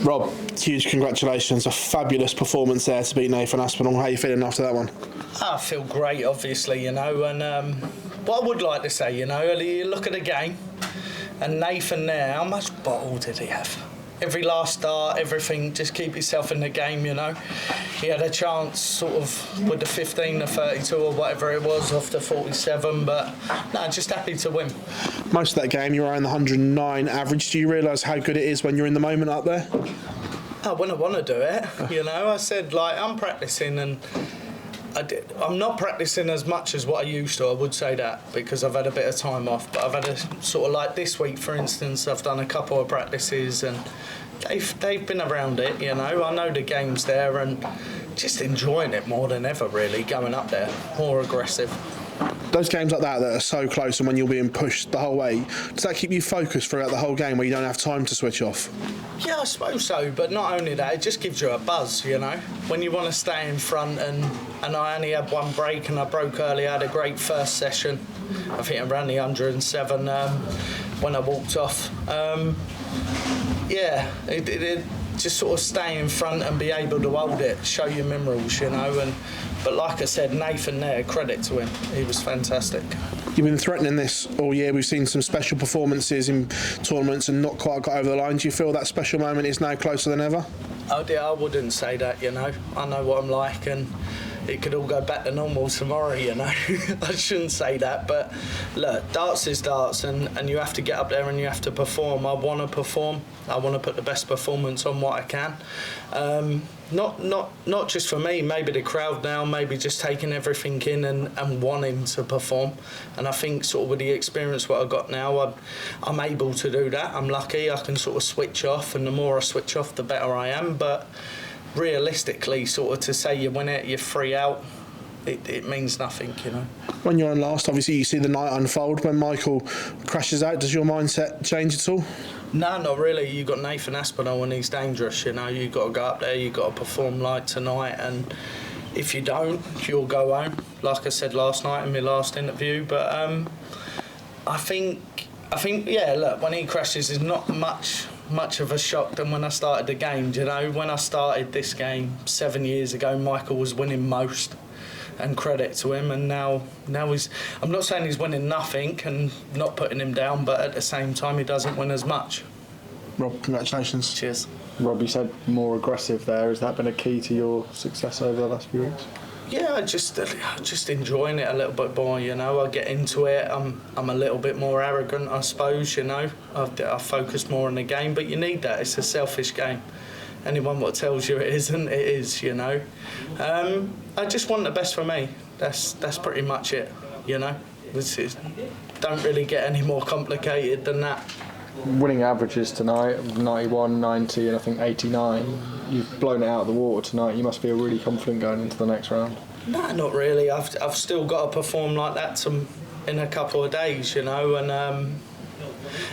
Rob, huge congratulations. A fabulous performance there to beat Nathan Aspinall. How are you feeling after that one? I feel great, obviously, and what I would like to say, you look at the game, and Nathan there, how much bottle did he have? Every last start, everything, just keep yourself in the game, He had a chance sort of with the 15, the 32 or whatever it was off the 47, but no, just happy to win. Most of that game you were around the 109 average. Do you realise how good it is when you're in the moment up there? When I want to do it, I said, I'm practising and I'm not practising as much as what I used to, I would say that, because I've had a bit of time off, but I've had a sort of like this week, for instance, I've done a couple of practices and they've been around it, I know the game's there and just enjoying it more than ever, really, going up there, more aggressive. Those games like that are so close and when you're being pushed the whole way, does that keep you focused throughout the whole game where you don't have time to switch off? Yeah, I suppose so, but not only that, it just gives you a buzz, when you want to stay in front and I only had one break and I broke early. I had a great first session. I think I ran the 107 when I walked off. It just sort of stay in front and be able to hold it, show your minerals, but like I said, Nathan there, credit to him, he was fantastic. You've been threatening this all year. We've seen some special performances in tournaments and not quite got over the line. Do you feel that special moment is now closer than ever? Oh dear, I wouldn't say that, I know what I'm like and it could all go back to normal tomorrow, I shouldn't say that, but look, darts is darts and you have to get up there and you have to perform. I want to perform. I want to put the best performance on what I can. Not just for me, maybe the crowd now, maybe just taking everything in and wanting to perform. And I think sort of with the experience what I've got now, I'm able to do that. I'm lucky, I can sort of switch off, and the more I switch off, the better I am. But realistically, sort of to say you win it, you're 3 out, it means nothing, When you're on last, obviously you see the night unfold. When Michael crashes out, does your mindset change at all? No, not really. You've got Nathan Aspinall and he's dangerous, You've got to go up there, you've got to perform like tonight, and if you don't, you'll go home, like I said last night in my last interview. But I think, yeah, look, when he crashes is not much of a shock than when I started the game, When I started this game 7 years ago, Michael was winning most, and credit to him, and now he's, I'm not saying he's winning nothing and not putting him down, but at the same time he doesn't win as much. Rob, congratulations. Cheers. Rob, you said more aggressive there. Has that been a key to your success over the last few weeks? Yeah, I just enjoying it a little bit more, I get into it, I'm a little bit more arrogant, I suppose, I focus more on the game, but you need that, it's a selfish game. Anyone what tells you it isn't, it is, I just want the best for me. That's pretty much it, don't really get any more complicated than that. Winning averages tonight, 91, 90 and I think 89. You've blown it out of the water tonight. You must feel really confident going into the next round. No, not really. I've still got to perform like that in a couple of days, and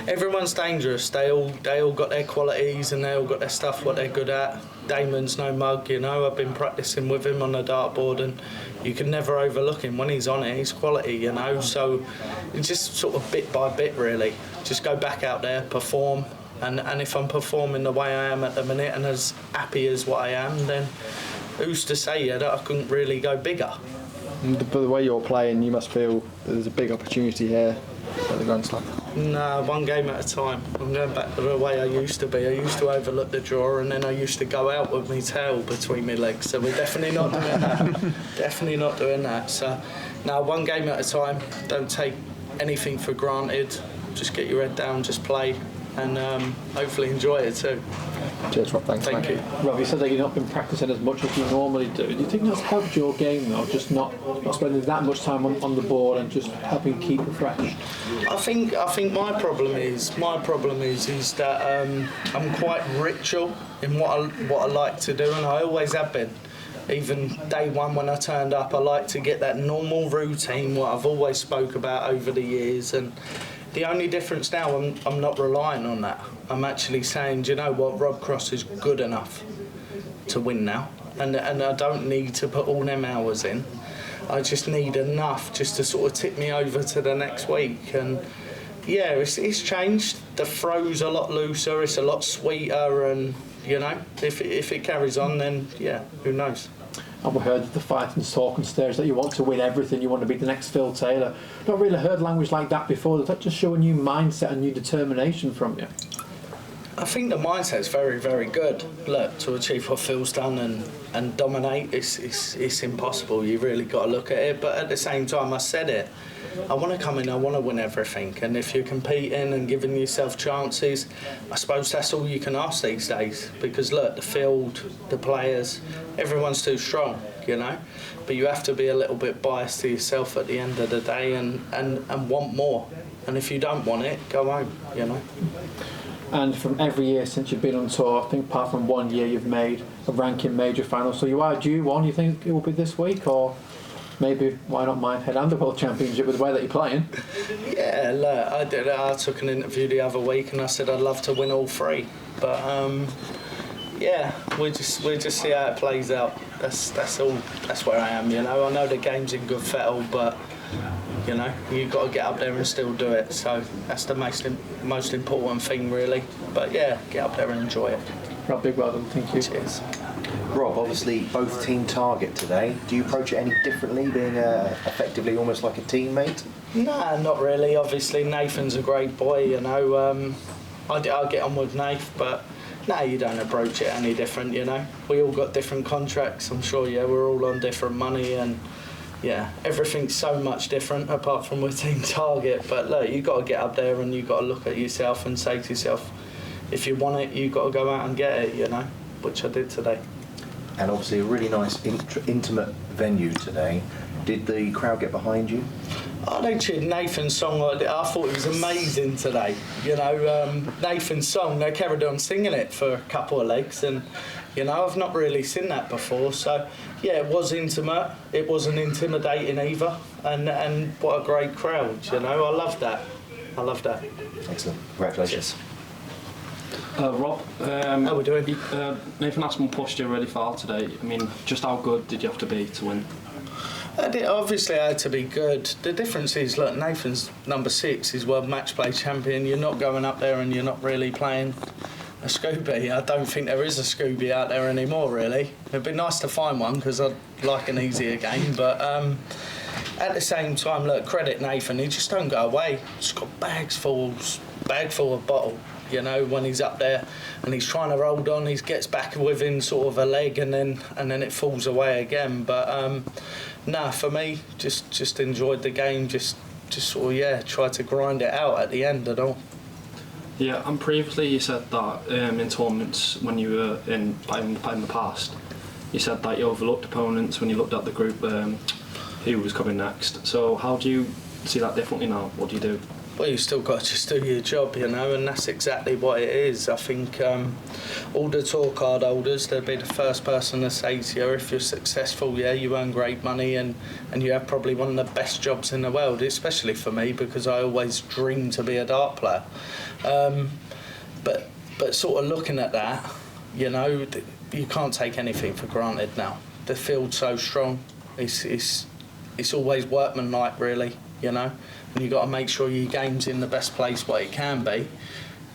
everyone's dangerous. They all got their qualities and they all got their stuff what they're good at. Damon's no mug, I've been practising with him on the dartboard and you can never overlook him. When he's on it, he's quality, So it's just sort of bit by bit, really. Just go back out there, perform, and if I'm performing the way I am at the minute and as happy as what I am, then who's to say that I couldn't really go bigger? But the way you're playing, you must feel there's a big opportunity here at the Grand Slam. No, one game at a time. I'm going back to the way I used to be. I used to overlook the draw and then I used to go out with my tail between my legs. So we're definitely not doing that. Definitely not doing that. So now, one game at a time. Don't take anything for granted. Just get your head down, just play, and hopefully enjoy it too. Cheers, Rob. Thanks. Thank you. Rob, you said that you've not been practising as much as you normally do. Do you think that's helped your game though? Just not spending that much time on the board and just helping keep refreshed. I think my problem is that I'm quite ritual in what I like to do, and I always have been. Even day one when I turned up, I like to get that normal routine, what I've always spoke about over the years, and the only difference now, I'm not relying on that. I'm actually saying, do you know what, Rob Cross is good enough to win now, and I don't need to put all them hours in. I just need enough just to sort of tip me over to the next week. And yeah, it's changed. The throw's a lot looser, it's a lot sweeter, and you know. If it carries on, then yeah, who knows. And we heard the fighting talking stage that you want to win everything, you want to be the next Phil Taylor. Not really heard language like that before. Does that just show a new mindset and new determination from you? I think the mindset's very, very good. Look, to achieve what Phil's done and dominate, it's impossible. You really got to look at it. But at the same time, I said it. I want to come in, I want to win everything. And if you're competing and giving yourself chances, I suppose that's all you can ask these days. Because look, the field, the players, everyone's too strong, you know. But you have to be a little bit biased to yourself at the end of the day and want more. And if you don't want it, go home, you know. And from every year since you've been on tour, I think apart from 1 year you've made a ranking major final. So you are due one. You think it will be this week, or maybe why not Minehead and the World Championship with the way that you're playing? Yeah, look, I took an interview the other week and I said I'd love to win all three. But yeah, we'll just see how it plays out. That's all. That's where I am. You know, I know the game's in good fettle, but you know, you've got to get up there and still do it. So that's the most important thing, really. But yeah, get up there and enjoy it. Rob, big well done. Thank you. Cheers. Rob, obviously both team target today. Do you approach it any differently, being effectively almost like a teammate? Nah, not really. Obviously, Nathan's a great boy, you know. I'll get on with Nath, but no, you don't approach it any different, you know. We all got different contracts, I'm sure, yeah, we're all on different money and yeah, everything's so much different apart from with team target. But look, you've got to get up there and you've got to look at yourself and say to yourself, if you want it, you've got to go out and get it, you know, which I did today. And obviously a really nice intimate venue today. Did the crowd get behind you? Oh, they cheered Nathan's song. I thought it was amazing today. You know, Nathan's song, they carried on singing it for a couple of legs and, you know, I've not really seen that before. So, yeah, it was intimate. It wasn't intimidating either. And what a great crowd, you know. I love that. I love that. Excellent. Congratulations. Rob, how we doing? Nathan Aspin pushed you really far today. I mean, just how good did you have to be to win? Obviously, I had to be good. The difference is, look, Nathan's number 6, he's world match play champion. You're not going up there and you're not really playing a Scooby. I don't think there is a Scooby out there anymore, really. It'd be nice to find one because I'd like an easier game. But at the same time, look, credit Nathan. He just don't go away. He's got bag full of bottle. You know, when he's up there and he's trying to hold on, he gets back within sort of a leg and then it falls away again. But nah, for me, just enjoyed the game, just sort of, yeah, tried to grind it out at the end and all. Yeah, and previously you said that in tournaments when you were playing in the past, you said that you overlooked opponents when you looked at the group who was coming next. So how do you see that differently now? What do you do? Well, you still got to just do your job, you know, and that's exactly what it is. I think all the tour card holders, they'll be the first person to say to you, if you're successful, yeah, you earn great money and you have probably one of the best jobs in the world, especially for me because I always dreamed to be a dart player. But sort of looking at that, you know, you can't take anything for granted now. The field's so strong. It's always workmanlike, really, you know. And you've got to make sure your game's in the best place what it can be.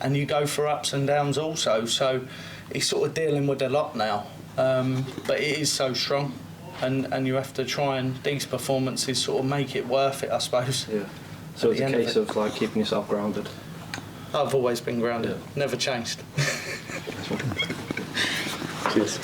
And you go for ups and downs also. So he's sort of dealing with a lot now. But it is so strong. And you have to try and, these performances sort of make it worth it, I suppose. Yeah. So it's a case of like keeping yourself grounded. I've always been grounded. Yeah. Never changed. Cheers.